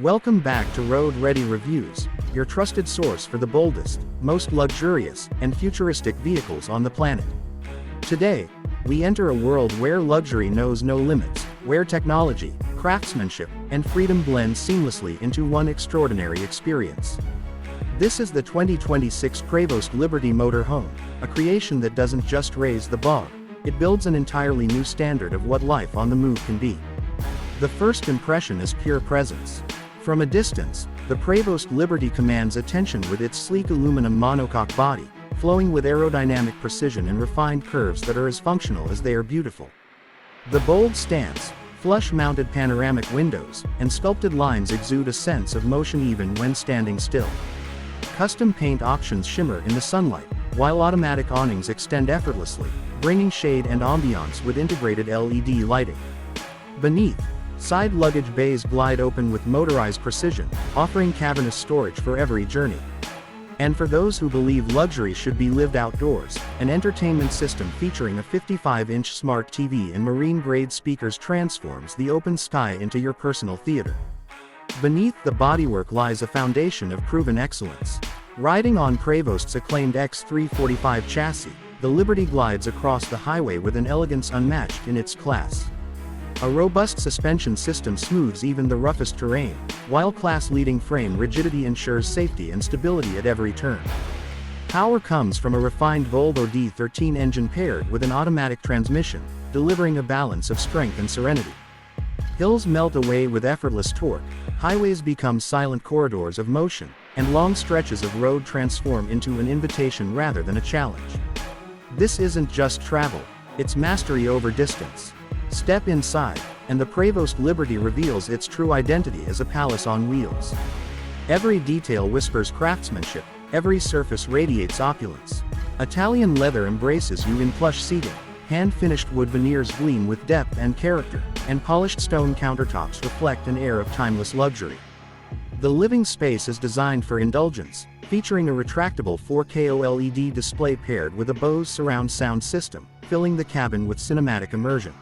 Welcome back to Road Ready Reviews, your trusted source for the boldest, most luxurious, and futuristic vehicles on the planet. Today, we enter a world where luxury knows no limits, where technology, craftsmanship, and freedom blend seamlessly into one extraordinary experience. This is the 2026 Prevost Liberty Motor Home, a creation that doesn't just raise the bar, it builds an entirely new standard of what life on the move can be. The first impression is pure presence. From a distance, the Prevost Liberty commands attention with its sleek aluminum monocoque body, flowing with aerodynamic precision and refined curves that are as functional as they are beautiful. The bold stance, flush-mounted panoramic windows, and sculpted lines exude a sense of motion even when standing still. Custom paint options shimmer in the sunlight, while automatic awnings extend effortlessly, bringing shade and ambiance with integrated LED lighting. Beneath, side luggage bays glide open with motorized precision, offering cavernous storage for every journey. And for those who believe luxury should be lived outdoors, an entertainment system featuring a 55-inch smart TV and marine-grade speakers transforms the open sky into your personal theater. Beneath the bodywork lies a foundation of proven excellence. Riding on Prevost's acclaimed X345 chassis, the Liberty glides across the highway with an elegance unmatched in its class. A robust suspension system smooths even the roughest terrain, while class-leading frame rigidity ensures safety and stability at every turn. Power comes from a refined Volvo D13 engine paired with an automatic transmission, delivering a balance of strength and serenity. Hills melt away with effortless torque, highways become silent corridors of motion, and long stretches of road transform into an invitation rather than a challenge. This isn't just travel, it's mastery over distance. Step inside, and the Prevost Liberty reveals its true identity as a palace on wheels. Every detail whispers craftsmanship, every surface radiates opulence. Italian leather embraces you in plush seating, hand-finished wood veneers gleam with depth and character, and polished stone countertops reflect an air of timeless luxury. The living space is designed for indulgence, featuring a retractable 4K OLED display paired with a Bose surround sound system, filling the cabin with cinematic immersion.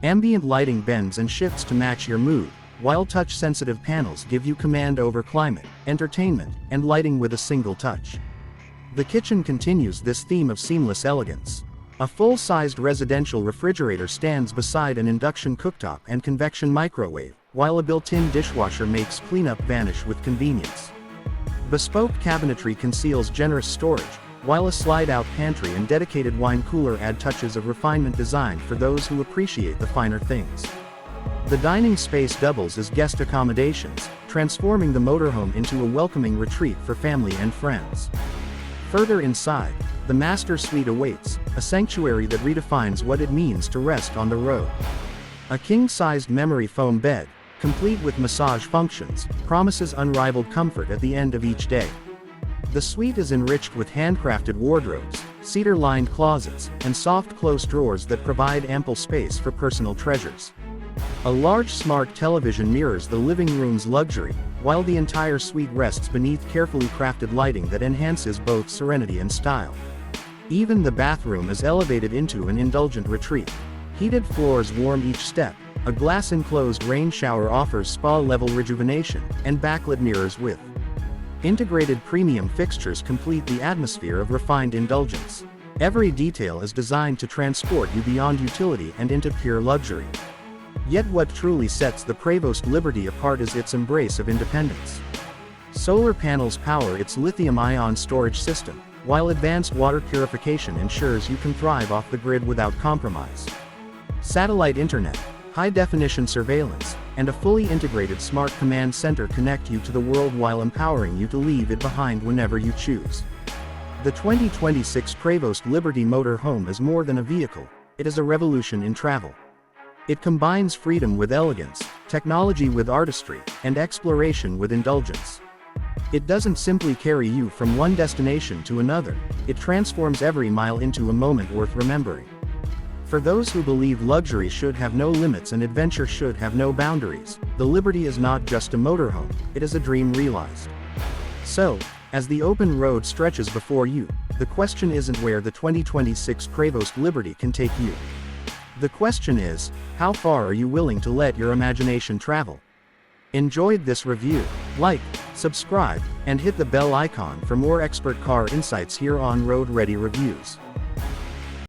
Ambient lighting bends and shifts to match your mood, while touch-sensitive panels give you command over climate, entertainment, and lighting with a single touch. The kitchen continues this theme of seamless elegance. A full-sized residential refrigerator stands beside an induction cooktop and convection microwave, while a built-in dishwasher makes cleanup vanish with convenience. Bespoke cabinetry conceals generous storage, while a slide-out pantry and dedicated wine cooler add touches of refinement design for those who appreciate the finer things. The dining space doubles as guest accommodations, transforming the motorhome into a welcoming retreat for family and friends. Further inside, the master suite awaits, a sanctuary that redefines what it means to rest on the road. A king-sized memory foam bed, complete with massage functions, promises unrivaled comfort at the end of each day. The suite is enriched with handcrafted wardrobes, cedar-lined closets, and soft close drawers that provide ample space for personal treasures. A large smart television mirrors the living room's luxury, while the entire suite rests beneath carefully crafted lighting that enhances both serenity and style. Even the bathroom is elevated into an indulgent retreat. Heated floors warm each step, a glass-enclosed rain shower offers spa-level rejuvenation, and backlit mirrors with integrated premium fixtures complete the atmosphere of refined indulgence. Every detail is designed to transport you beyond utility and into pure luxury. Yet what truly sets the Prevost Liberty apart is its embrace of independence. Solar panels power its lithium-ion storage system, while advanced water purification ensures you can thrive off the grid without compromise. Satellite internet, high-definition surveillance, and a fully integrated smart command center connect you to the world while empowering you to leave it behind whenever you choose. The 2026 Prevost Liberty Motor Home is more than a vehicle, it is a revolution in travel. It combines freedom with elegance, technology with artistry, and exploration with indulgence. It doesn't simply carry you from one destination to another, it transforms every mile into a moment worth remembering. For those who believe luxury should have no limits and adventure should have no boundaries, the Liberty is not just a motorhome, it is a dream realized. So, as the open road stretches before you, the question isn't where the 2026 Prevost Liberty can take you. The question is, how far are you willing to let your imagination travel? Enjoyed this review? Like, subscribe, and hit the bell icon for more expert car insights here on Road Ready Reviews.